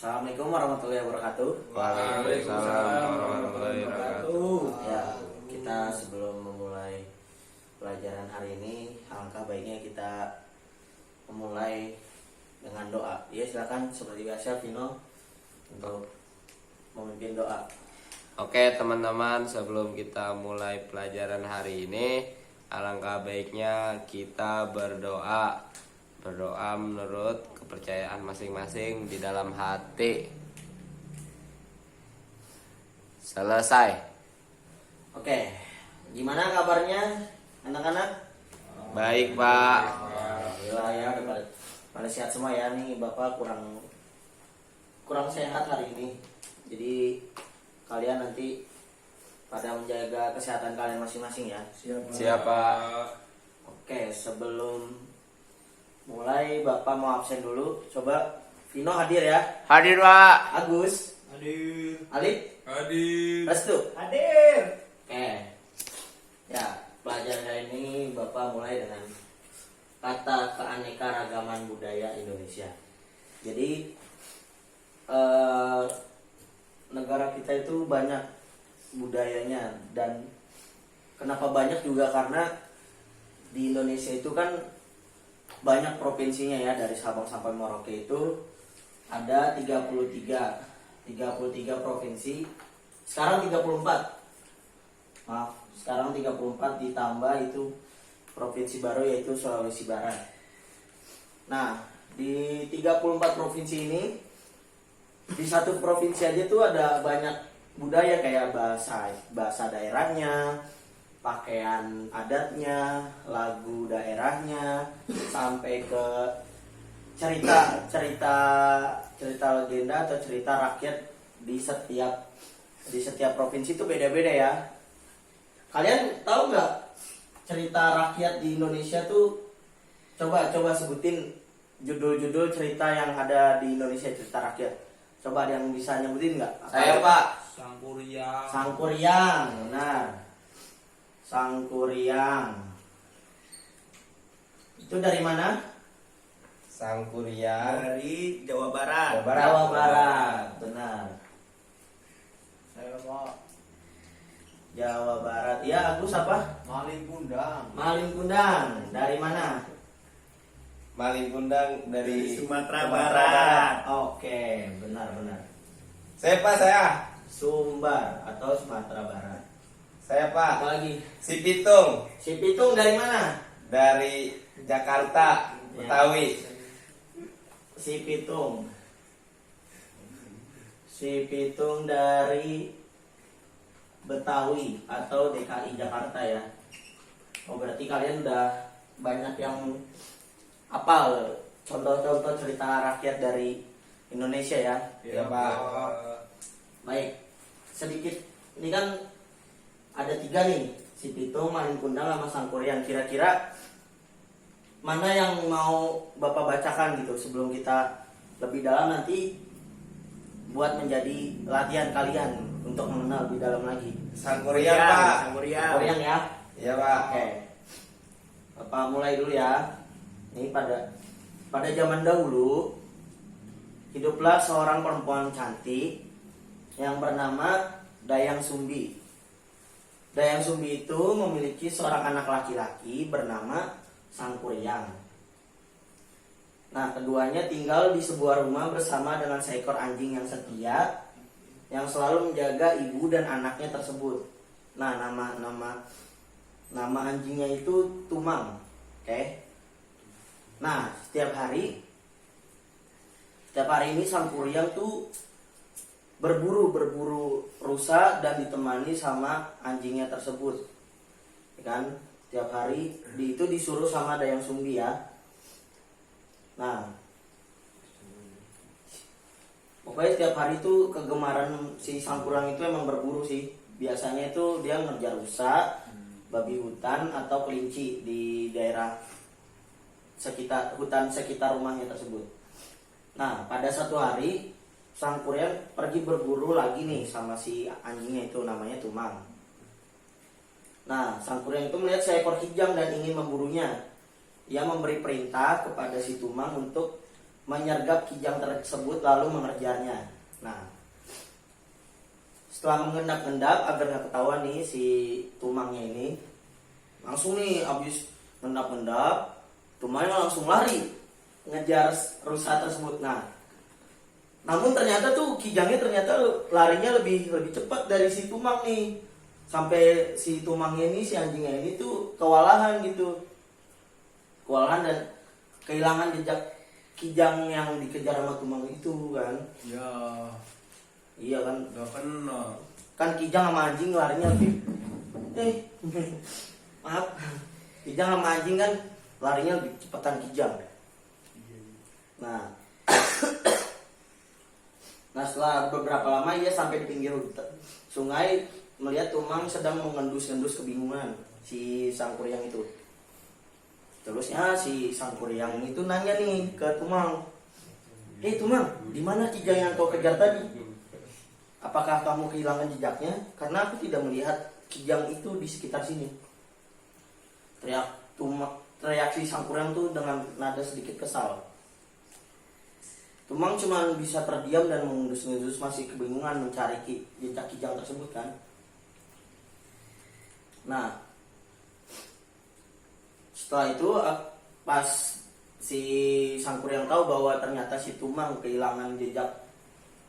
Assalamualaikum warahmatullahi wabarakatuh. Waalaikumsalam warahmatullahi wabarakatuh. Ya, kita sebelum memulai pelajaran hari ini, alangkah baiknya kita memulai dengan doa. Ya, silakan seperti biasa Vino untuk memimpin doa. Oke teman-teman, sebelum kita mulai pelajaran hari ini, alangkah baiknya kita berdoa menurut kepercayaan masing-masing di dalam hati. Selesai. Oke, gimana kabarnya anak-anak? Baik Pak. Alhamdulillah ya, pada sehat semua ya. Nih Bapak kurang sehat hari ini. Jadi kalian nanti pada menjaga kesehatan kalian masing-masing ya. Siapa? Oke, sebelum mulai Bapak mau absen dulu. Coba Vino hadir ya. Hadir Pak. Agus Hadir. Alif Hadir. Restu Hadir. Oke. Ya, pelajaran hari ini Bapak mulai dengan kata keanekaragaman budaya Indonesia. Jadi negara kita itu banyak budayanya, dan kenapa banyak juga karena di Indonesia itu kan banyak provinsinya ya. Dari Sabang sampai Merauke itu ada 33 provinsi. Sekarang 34. Maaf, sekarang 34 ditambah itu provinsi baru yaitu Sulawesi Barat. Nah, di 34 provinsi ini, di satu provinsi aja tuh ada banyak budaya, kayak bahasa daerahnya, pakaian adatnya, lagu daerahnya, sampai ke cerita legenda atau cerita rakyat di setiap provinsi itu beda-beda ya. Kalian tahu nggak cerita rakyat di Indonesia tuh? Coba sebutin judul-judul cerita yang ada di Indonesia, cerita rakyat. Coba ada yang bisa nyebutin nggak? Saya Pak. Sangkuriang, benar. Sangkuriang. Itu dari mana? Sangkuriang Dari Jawa Barat. Jawa Barat, benar. Saya Pak. Jawa Barat. Ya, Agus apa? Maling Kundang. Malin Kundang. Dari mana? Maling Kundang dari Sumatera Barat. Oke, benar. Saya Pak, saya. Sumbar atau Sumatera Barat. Saya Pak. Apa lagi? Si Pitung Si Pitung dari mana? dari Jakarta, Betawi. Si Pitung dari Betawi atau DKI Jakarta ya. Oh, berarti kalian udah banyak yang hafal contoh-contoh cerita rakyat dari Indonesia ya. Ya Pak. Baik, sedikit ini kan ada 3 nih, si Pitung, Malin Kundang, sama Sangkuriang. Kira-kira mana yang mau Bapak bacakan gitu sebelum kita lebih dalam nanti buat menjadi latihan kalian untuk mengenal lebih dalam lagi. Sangkuriang Pak. Sangkuriang ya. Iya Pak. Oke. Bapak mulai dulu ya. Ini pada zaman dahulu hiduplah seorang perempuan cantik yang bernama Dayang Sumbi. Dayang Sumbi itu memiliki seorang anak laki-laki bernama Sangkuriang. Nah, keduanya tinggal di sebuah rumah bersama dengan seekor anjing yang setia yang selalu menjaga ibu dan anaknya tersebut. Nah, nama anjingnya itu Tumang. Oke. Nah, setiap hari ini Sangkuriang tuh berburu rusa dan ditemani sama anjingnya tersebut. Ya kan? Setiap hari itu disuruh sama Dayang Sumbi ya. Nah, pokoknya setiap hari itu kegemaran si Sangkuriang itu emang berburu sih. Biasanya itu dia ngejar rusa, babi hutan atau kelinci di daerah hutan sekitar rumahnya tersebut. Nah, pada satu hari Sangkuriang pergi berburu lagi nih sama si anjingnya itu, namanya Tumang. Nah, Sangkuriang itu melihat seekor kijang dan ingin memburunya. Ia memberi perintah kepada si Tumang untuk menyergap kijang tersebut lalu mengejarnya. Nah, setelah mengendap-endap agar nggak ketahuan nih si tumangnya ini, langsung nih abis ngendap-endap, tumangnya langsung lari ngejar rusa tersebut. Nah, namun ternyata tuh kijangnya ternyata larinya lebih cepat dari si tumang nih, sampai si tumangnya ini, si anjingnya ini tuh kewalahan gitu, kewalahan dan kehilangan jejak kijang yang dikejar sama tumang itu kan. Ya, Iya kan, gak kenal. kan kijang sama anjing larinya lebih maaf, kijang sama anjing kan larinya lebih cepatan kijang. Nah, nah setelah beberapa lama ia sampai di pinggir sungai, melihat tumang sedang mengendus-endus kebingungan si sang kuryang itu. Terusnya si sang kuryang itu nanya nih ke tumang, Tumang, di mana kijang yang kau kejar tadi? Apakah kamu kehilangan jejaknya? Karena aku tidak melihat kijang itu di sekitar sini. Teriak si sang kuryang tuh dengan nada sedikit kesal. Tumang cuma bisa terdiam dan mengendus-endus, masih kebingungan mencari jejak kijang tersebut kan. Nah, setelah itu pas si sang kuryang tahu bahwa ternyata si Tumang kehilangan jejak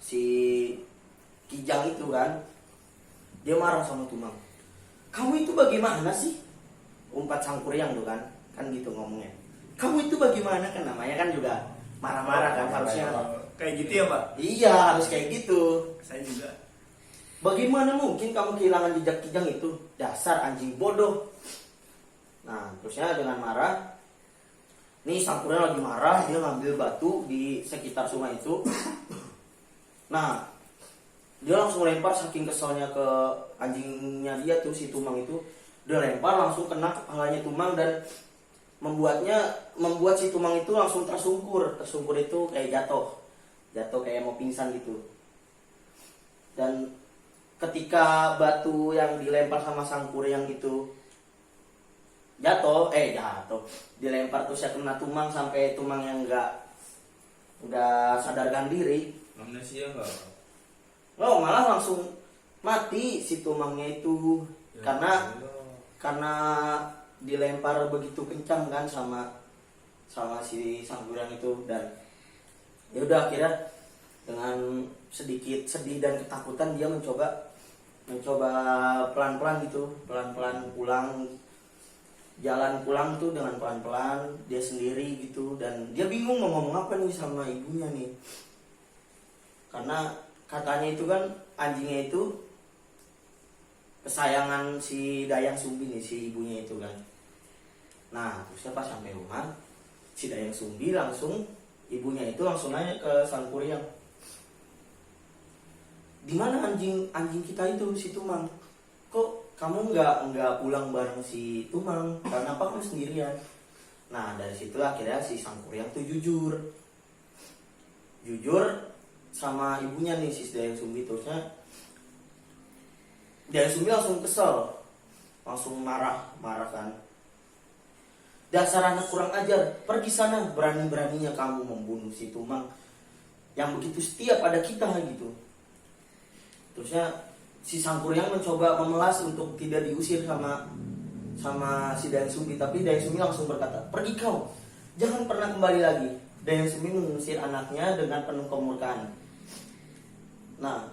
si kijang itu kan, dia marah sama Tumang. Kamu itu bagaimana sih? Umpat sang kuryang tuh kan gitu ngomongnya. Kamu itu bagaimana, kan namanya kan juga marah-marah kan harusnya. Kayak gitu ya Pak? Iya, harus kayak gitu. Saya juga. Bagaimana mungkin kamu kehilangan jejak kijang itu? Dasar anjing bodoh. Nah, terusnya dengan marah, nih sang kuryang lagi marah, dia ngambil batu di sekitar sungai itu. Nah, dia langsung lempar saking keselnya ke anjingnya dia tuh, si Tumang itu. Dia lempar langsung kena kepalanya Tumang dan membuat si Tumang itu langsung tersungkur itu kayak jatuh kayak mau pingsan gitu. Dan ketika batu yang dilempar sama sang kuryang itu jatuh, dilempar terus ya kena Tumang sampai Tumang yang udah sadarkan diri. Amnesia enggak? Oh, malah langsung mati si Tumangnya itu karena dilempar begitu kencang kan sama si sang kuryang itu. Dan ya udah, akhirnya dengan sedikit sedih dan ketakutan dia mencoba pelan-pelan jalan pulang tuh dengan pelan-pelan dia sendiri gitu. Dan dia bingung mau ngomong apa nih sama ibunya nih, karena katanya itu kan anjingnya itu kesayangan si Dayang Sumbi nih, si ibunya itu kan. Nah, terusnya pas sampai rumah, si Dayang Sumbi ibunya itu langsung nanya ke sang kuryang, di mana anjing kita itu, si Tumang? Kok kamu nggak pulang bareng si Tumang? Kenapa kamu sendirian? Nah, dari situlah akhirnya si sang kuryang tuh jujur sama ibunya nih, si Dayang Sumbi. Terusnya Dayang Sumbi langsung kesel, langsung marah kan. Dasar anak kurang ajar, pergi sana, berani-beraninya kamu membunuh si Tumang yang begitu setia pada kita gitu. Terusnya si sang kuryang mencoba memelas untuk tidak diusir sama si Dayang Sumbi, tapi Dayang Sumbi langsung berkata, pergi kau, jangan pernah kembali lagi. Dayang Sumbi mengusir anaknya dengan penuh kemurkaan. Nah,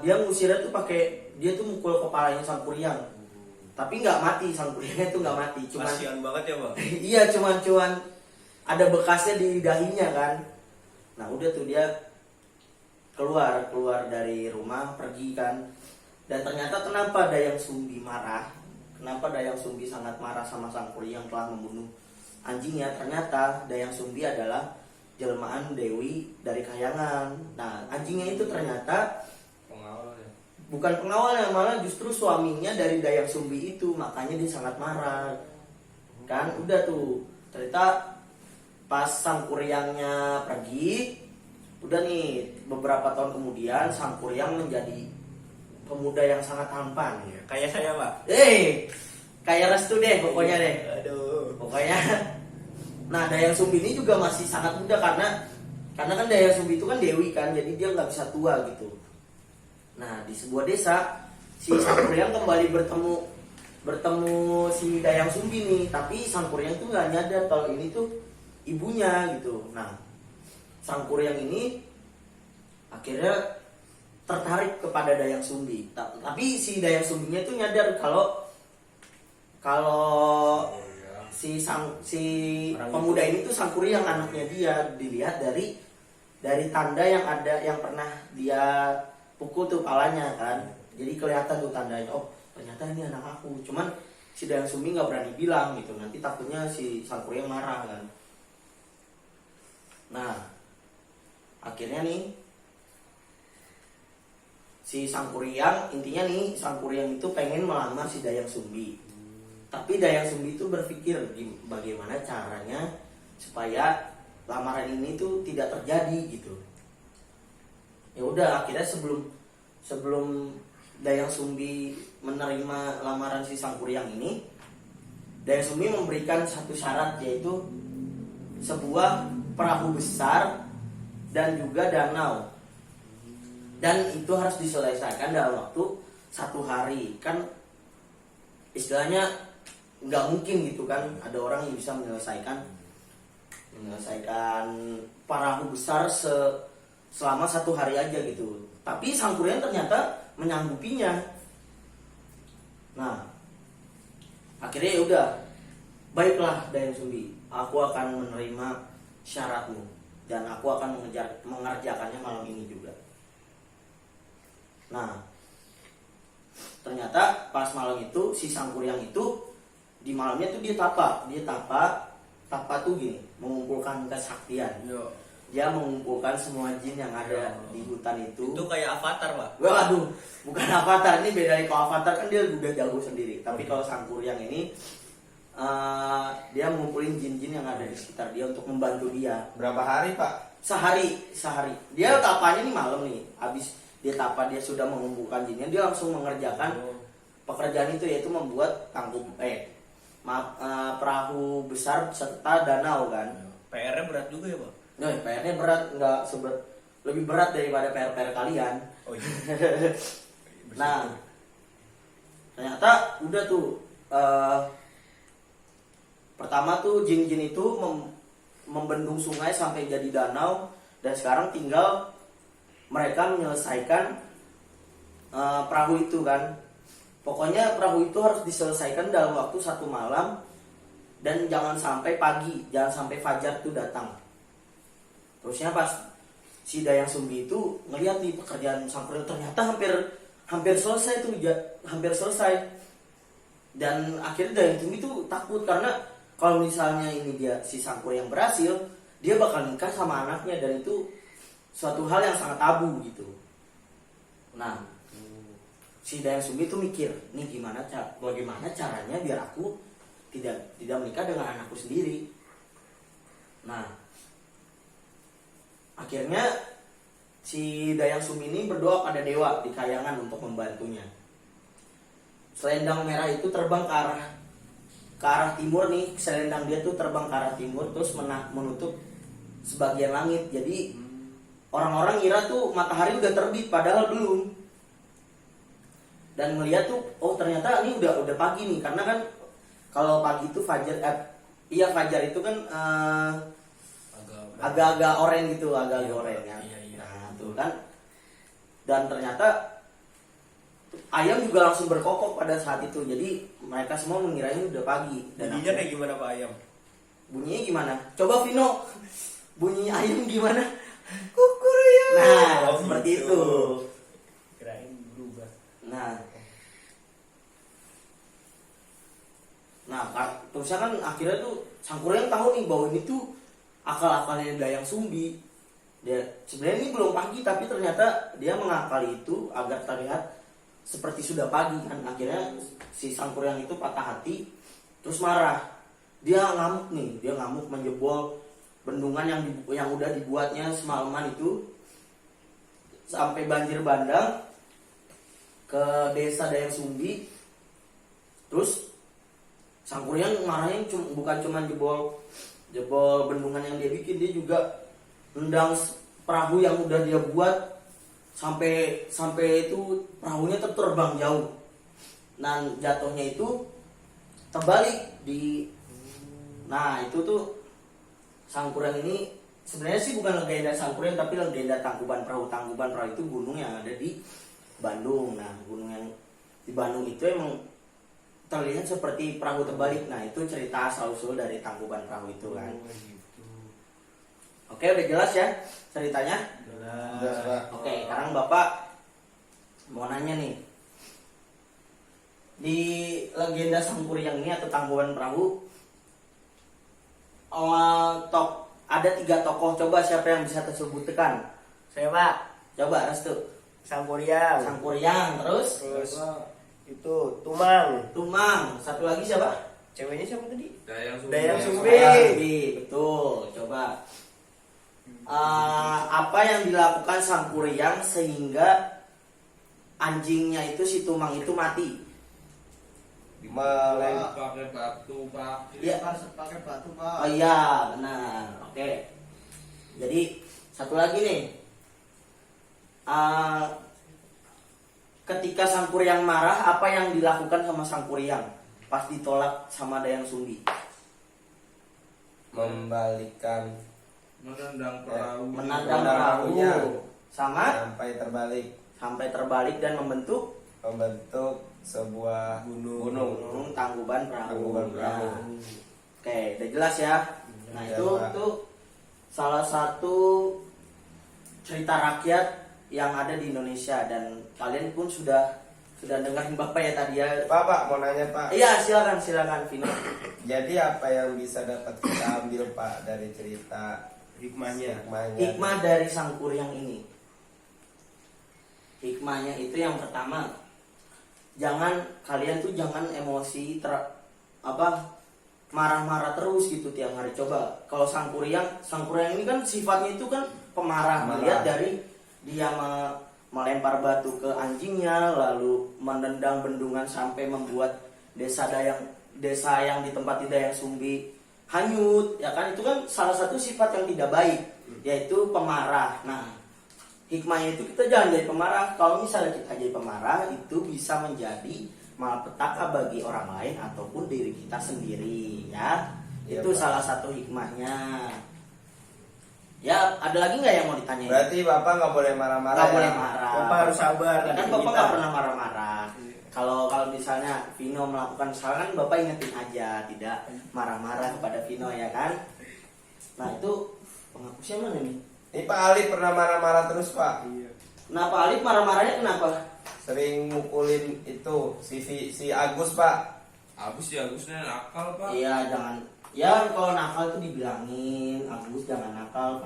dia ngusirnya tuh dia tuh mukul kepalanya sang kuryang, tapi nggak mati, sang kuryangnya tuh nggak mati, cuman Kasihan banget ya Pak. iya, cuman ada bekasnya di dahinya kan. Nah, udah tuh dia keluar dari rumah, pergi kan. Dan ternyata kenapa Dayang Sumbi sangat marah sama sang kuryang telah membunuh anjingnya? Ternyata Dayang Sumbi adalah jelmaan Dewi dari Kahyangan. Nah, anjingnya itu ternyata bukan pengawalnya, malah justru suaminya dari Dayang Sumbi itu. Makanya dia sangat marah kan. Udah tuh, cerita pas sang kuryangnya pergi, udah nih beberapa tahun kemudian sang kuryang menjadi pemuda yang sangat tampan ya. Kayak saya Pak. Kayak restu deh pokoknya deh. Aduh. Pokoknya Nah, Dayang Sumbi ini juga masih sangat muda karena kan Dayang Sumbi itu kan dewi kan, jadi dia nggak bisa tua gitu. Nah, di sebuah desa si Sangkuriang kembali bertemu si Dayang Sumbi nih, tapi Sangkuriang tuh nggak nyadar kalau ini tuh ibunya gitu. Nah, Sangkuriang ini akhirnya tertarik kepada Dayang Sumbi, tapi si Dayang Sumbinya tuh nyadar kalau si pemuda ini tuh Sangkuriang anaknya dia. Dilihat dari tanda yang pernah dia pukul tuh palanya kan, jadi kelihatan tuh tandanya, oh ternyata ini anak aku. Cuman si Dayang Sumbi nggak berani bilang gitu, nanti takutnya si Sangkuriang marah kan. Nah, akhirnya nih si Sangkuriang, intinya nih Sangkuriang itu pengen melamar si Dayang Sumbi. Tapi Dayang Sumbi itu berpikir bagaimana caranya supaya lamaran ini tuh tidak terjadi gitu. Ya udah, akhirnya sebelum Dayang Sumbi menerima lamaran si Sangkuriang ini, Dayang Sumbi memberikan satu syarat, yaitu sebuah perahu besar dan juga danau. Dan itu harus diselesaikan dalam waktu 1 hari. Kan istilahnya nggak mungkin gitu kan ada orang yang bisa menyelesaikan perahu besar selama 1 hari aja gitu. Tapi Sangkuriang ternyata menyanggupinya. Nah, akhirnya ya udah, baiklah Dayang Sumbi, aku akan menerima syaratmu dan aku akan mengerjakannya malam ini juga. Nah, ternyata pas malam itu si Sangkuriang itu di malamnya tuh dia tapa tuh gini, mengumpulkan kesaktian. Yo. Dia mengumpulkan semua jin yang ada di hutan itu. Itu kayak avatar, Pak. Waduh, bukan avatar, ini beda dari kalau avatar kan dia udah jago sendiri. Tapi kalau Sangkuriang ini dia mengumpulin jin-jin yang ada di sekitar dia untuk membantu dia. Berapa hari Pak? Sehari. Dia tapanya nih malam nih. Habis dia tapa, dia sudah mengumpulkan jinnya, dia langsung mengerjakan pekerjaan itu, yaitu membuat perahu besar serta danau kan. PR-nya berat juga ya, Pak. Nah, PR-nya berat, lebih berat daripada PR kalian. Oh iya. Nah, ternyata udah tuh pertama tuh jin-jin itu membendung sungai sampai jadi danau, dan sekarang tinggal mereka menyelesaikan perahu itu kan. Pokoknya perahu itu harus diselesaikan dalam waktu 1 malam, dan jangan sampai pagi, jangan sampai fajar itu datang. Terusnya pas si Dayang Sumbi itu ngeliat nih pekerjaan Sangkuriang ternyata hampir selesai tuh, hampir selesai. Dan akhirnya Dayang Sumbi itu takut, karena kalau misalnya ini si Sangkuriang berhasil, dia bakal nikah sama anaknya, dan itu suatu hal yang sangat tabu gitu. Nah, si Dayang Sumbi itu mikir, nih bagaimana caranya biar aku tidak menikah dengan anakku sendiri. Nah, akhirnya si Dayang Sumbi ini berdoa pada dewa di Kayangan untuk membantunya. Selendang merah itu terbang ke arah timur nih, selendang dia tuh terbang ke arah timur, terus menutup sebagian langit. Jadi orang-orang kira tuh matahari udah terbit, padahal belum. Dan melihat tuh, oh ternyata ini udah pagi nih, karena kan kalau pagi itu fajar itu kan agak-agak oranye gitu, agak-agak oranye kan. Iya. Nah, tuh kan. Dan ternyata ayam juga langsung berkokok pada saat itu. Jadi mereka semua mengira ini udah pagi. Dan Bunyinya kayak gimana, Pak Ayam? bunyinya gimana? Coba Vino, bunyi ayam gimana? Kukuruyam. Nah, Oh, seperti gitu. itu. Kirain berubah. Nah, terusnya kan akhirnya tuh Sangkuriang tahu nih bahwa ini tuh akal-akalnya Dayang Sumbi. Dia sebenarnya ini belum pagi, tapi ternyata dia mengakali itu agar terlihat seperti sudah pagi kan. Akhirnya si Sangkuriang itu patah hati, terus marah. Dia ngamuk menjebol bendungan yang udah dibuatnya semalaman itu, sampai banjir bandang ke desa Dayang Sumbi. Terus Sangkuriang marahnya bukan cuma jebol Jebol bendungan yang dia bikin, dia juga nendang perahu yang udah dia buat sampai itu perahunya terbang jauh. Dan jatuhnya itu terbalik di. Nah itu tuh Sangkuriang ini sebenarnya sih bukan legenda Sangkuriang tapi legenda Tangkuban Perahu. Tangkuban Perahu itu gunung yang ada di Bandung. Nah gunung yang di Bandung itu emang terlihat seperti perahu terbalik. Nah itu cerita asal-usul dari Tangkuban Perahu itu kan. Oke, udah jelas ya ceritanya? Jelas, Pak. Oke, sekarang Bapak mau nanya nih. Di legenda Sangkuriang ini atau Tangkuban Perahu, ada 3 tokoh. Coba siapa yang bisa tersebutkan? Saya Pak, Coba Restu. Sangkuriang. Sangkuriang, terus Terus itu Tumang. Tumang. Satu lagi siapa? Ceweknya siapa tadi? Dayang Sumbi. Dayang Sumbi. Sumbi, betul. Coba. Apa yang dilakukan Sangkuriang sehingga anjingnya itu si Tumang itu mati? Pakai batu, Pak. Iya. Pakai batu, Pak. Oh iya, benar. Oke. Jadi satu lagi nih. Ketika Sangkuriang marah, apa yang dilakukan sama Sangkuriang pas ditolak sama Dayang Sumbi? Membalikkan Menendang perahu. Menendang perahunya. perahu sama sampai terbalik dan membentuk sebuah gunung. gunung Tangkuban Perahu. Tangkuban Perahu. Ya. Oke, udah jelas ya. Nah Ya, itu Pak. salah satu cerita rakyat yang ada di Indonesia dan kalian pun sudah dengerin Bapak ya tadi ya. Pak, mau nanya Pak. Iya, silakan Vino. Jadi apa yang bisa dapat kita ambil Pak dari cerita Hikmahnya. Hikmah dari Sangkuriang ini. Hikmahnya itu yang pertama, kalian tuh jangan emosi marah-marah terus gitu tiap hari. Coba kalau Sangkuriang ini kan sifatnya itu kan pemarah. Melihat dari dia melempar batu ke anjingnya, lalu menendang bendungan sampai membuat desa yang ditempati Dayang Sumbi hanyut, ya kan, itu kan salah satu sifat yang tidak baik, yaitu pemarah. Nah, hikmahnya itu kita jangan jadi pemarah. Kalau misalnya kita jadi pemarah, itu bisa menjadi malapetaka bagi orang lain ataupun diri kita sendiri, ya. Iya, Itu Pak. salah satu hikmahnya. Ya, ada lagi nggak yang mau ditanyain? Berarti Bapak nggak boleh marah-marah. Nggak ya? boleh marah. Bapak harus sabar. Kan Kita. Bapak nggak pernah marah-marah. Kalau misalnya Vino melakukan kesalahan, Bapak ingetin aja, tidak marah-marah kepada Vino, ya kan? Nah itu penghapusnya mana nih? Ini Pak Ali pernah marah-marah terus Pak. Iya. Kenapa Alif marah-marahnya kenapa? Sering mukulin itu si Agus Pak. Agusnya nakal, Pak. Iya, jangan. Ya kalau nakal itu dibilangin, Agus jangan nakal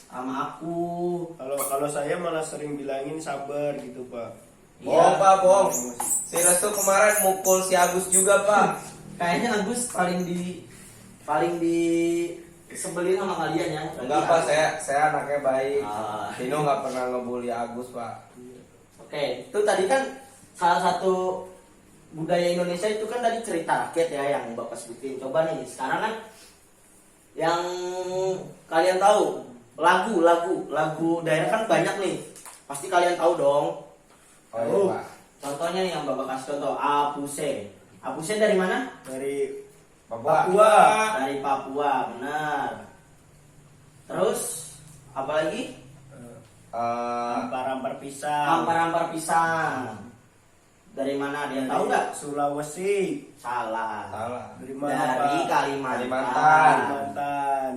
sama aku. Kalau saya malah sering bilangin sabar gitu Pak. Bohong Iya. Pak, bohong. Si Restu kemarin mukul si Agus juga Pak. Kayaknya Agus paling di sebelin sama kalian ya. Enggak Pak, saya anaknya baik. Ah. Vino nggak pernah ngebully Agus Pak. Oke, itu tadi kan salah satu budaya Indonesia itu kan tadi cerita rakyat ya yang Bapak sebutin. Coba nih, sekarang kan yang kalian tahu lagu daerah kan banyak nih. Pasti kalian tahu dong. Oh iya Pak. Contohnya nih yang Bapak kasih contoh, Apuse. Apuse dari mana? Dari Papua. Dari Papua, benar. Terus apa lagi? Ampar-ampar pisang. Ampar-ampar pisang. Dari mana? Dia tahu nggak? Sulawesi. Salah. Salah. Dari mana Dari Pak? Kalimantan. Kalimantan.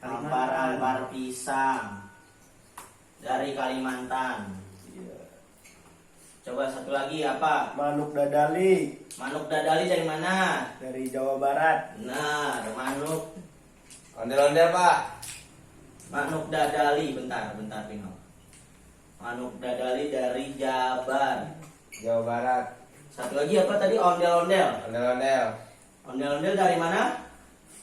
Ampar-ampar pisang. Dari Kalimantan. Iya. Coba satu lagi apa? Manuk dadali Manuk dadali dari mana? dari Jawa Barat. Nah, ada manuk. Ondel-ondel Pak. Manuk dadali, bentar Pino. Manuk dadali dari Jabar. Jawa Barat. Satu lagi apa tadi? Ondel-ondel. Ondel-ondel. Ondel-ondel dari mana?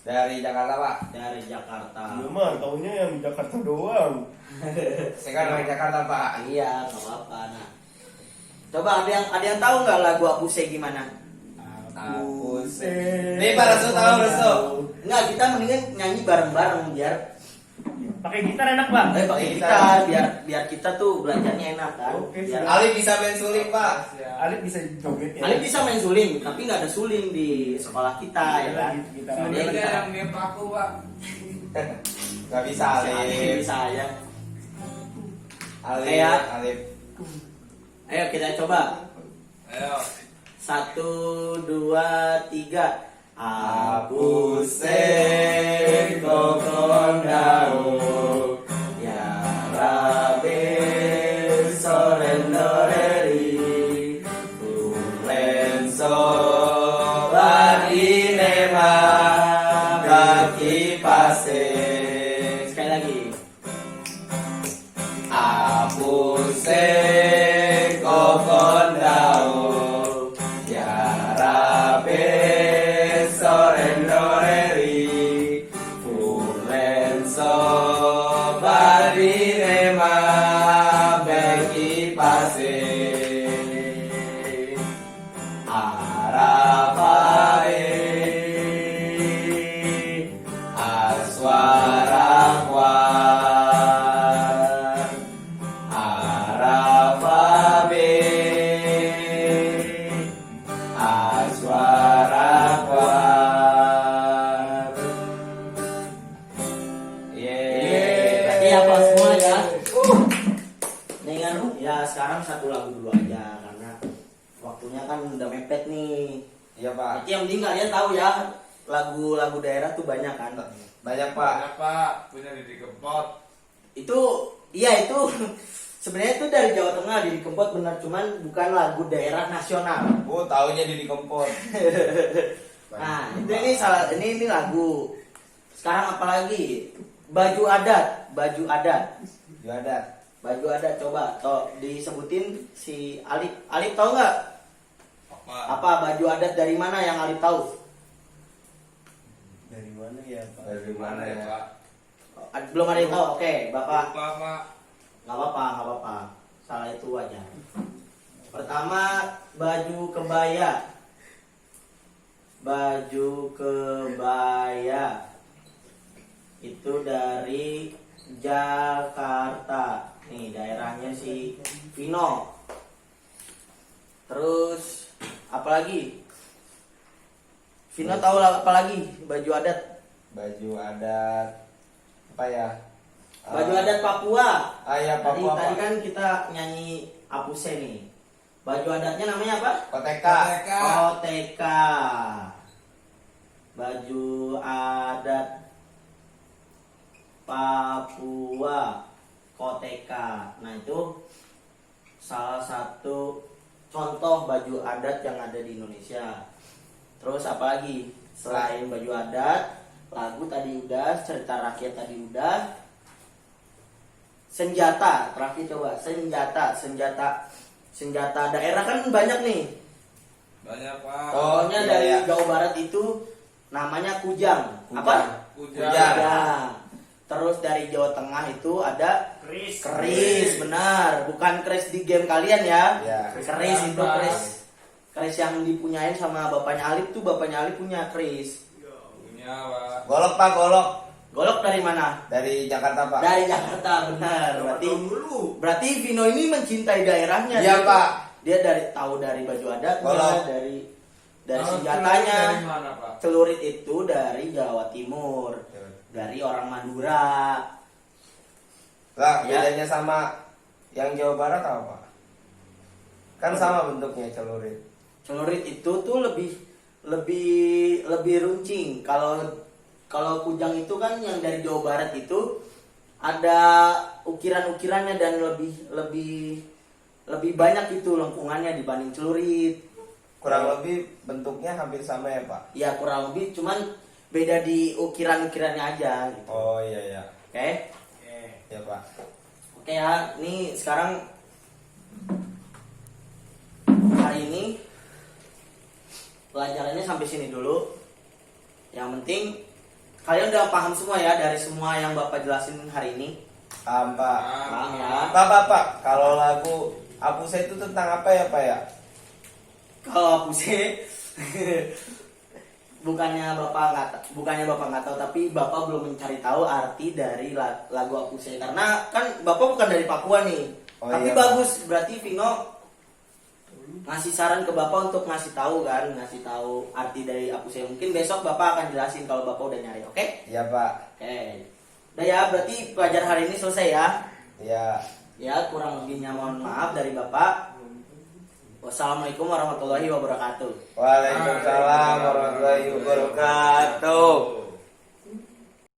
Dari Jakarta Pak. Dari Jakarta. Iya mah, taunya yang di Jakarta doang. Saya kan dari Jakarta Pak. Iya, nggak apa-apa. Nah, coba ada yang tahu nggak lagu Apuse gimana? Apuse. Nih Pak Restu tahu Restu. Enggak, kita mendingan nyanyi bareng-bareng biar Pakai gitar enak bang. pakai gitar biar kita tuh belajarnya enak kan. Oke, Biar Ali bisa main suling pak. Alif bisa joget ya. Alif bisa main suling, tapi nggak ada suling di sekolah kita ya kan. Gitar. Dia Ini gitar. yang dia paku pak. Gak bisa Si Alif Alif. bisa ya. Alif. Ya. Alif. Ayo kita coba. Ayo. 1, 2, 3. Apuse kokondau ya rabe sorendoreri lenso barinema bagi pase. sekali lagi. Apuse kokondau ya rabe sorendoreri fulenso barinema bagi pase. Arapae aswarakwar Arapabe aswarakwar. Berarti apa semua ya? Nih kan ya sekarang satu lagu dulu aja karena waktunya kan udah mepet nih. Iya pak. Berarti yang penting kalian tahu ya lagu-lagu daerah tuh banyak kan. Banyak pak. Banyak pak. Punya Didi Kempot. Itu iya itu sebenarnya itu dari Jawa Tengah Didi Kempot benar cuman bukan lagu daerah nasional. Oh taunya Didi Kempot. Nah, ini salah ini lagu. Sekarang apalagi? Baju adat, baju adat. Juadat. Baju adat coba toh disebutin si Alif. Alif tahu nggak? Apa? Apa baju adat dari mana yang Alif tahu? Dari mana ya pak? Dari mana ya? pak? Belum ada yang tahu. Oke, Bapak. Lupa pak. Nggak apa-apa, nggak apa-apa. Salah itu aja. Pertama, baju kebaya. Baju kebaya. Itu dari Jakarta. Nih, daerahnya si Vino. Terus, apa lagi? Vino tahu apa lagi? Baju adat. Baju adat apa ya? Baju adat Papua. Ya Papua. Tadi Pak. kan kita nyanyi Apuse nih. Baju adatnya namanya apa? Koteka. OTK. Baju adat Papua Koteka. Nah itu salah satu contoh baju adat yang ada di Indonesia. Terus apa lagi? Selain baju adat, lagu tadi udah, cerita rakyat tadi udah. Senjata, terakhir coba senjata daerah kan banyak nih. Banyak pak. Oh, Pokoknya iya, dari iya. Jawa Barat itu namanya kujang. Kujang. Apa? Kujang. Kujang. Terus dari Jawa Tengah itu ada keris, benar. Bukan keris di game kalian ya. Ya. Keris itu Bang. keris yang dipunyain sama bapaknya Alif tuh, bapaknya Alif punya keris. Punya pak. Golok pak, golok. Golok dari mana? Dari Jakarta pak. Dari Jakarta, benar. Berarti Vino ini mencintai daerahnya. Iya pak. Dia tahu dari baju adatnya, Golok. dari Kalau senjatanya. celurit dari mana pak? Celurit itu dari Jawa Timur, dari orang Madura. Lah Ya. bedanya sama yang Jawa Barat apa pak? Kan sama bentuknya celurit. Celurit itu tuh lebih runcing. Kalau kujang itu kan yang dari Jawa Barat itu ada ukiran-ukirannya dan lebih banyak itu lengkungannya dibanding celurit. Kurang lebih bentuknya hampir sama ya pak? Ya kurang lebih, cuman beda di ukiran-ukirannya aja gitu. Oh iya iya. Oke. Ya pak. Oke ya, ini sekarang hari ini pelajarannya sampai sini dulu. Yang penting kalian udah paham semua ya dari semua yang Bapak jelasin hari ini. Paham pak. Paham ya? Pak, kalau lagu Apuse itu tentang apa ya pak ya? Kalau Apuse bukannya bapak nggak tahu, tapi bapak belum mencari tahu arti dari lagu Apusei, karena kan bapak bukan dari Papua nih. Oh, Tapi iya, bagus, berarti Vino ngasih saran ke bapak untuk ngasih tahu arti dari Apusei. Mungkin besok bapak akan jelasin kalau bapak udah nyari, oke? Iya Pak. Oke. Udah ya, berarti pelajaran hari ini selesai ya. Iya. Ya, kurang lebihnya mohon maaf dari bapak. Wassalamualaikum warahmatullahi wabarakatuh. Waalaikumsalam warahmatullahi wabarakatuh.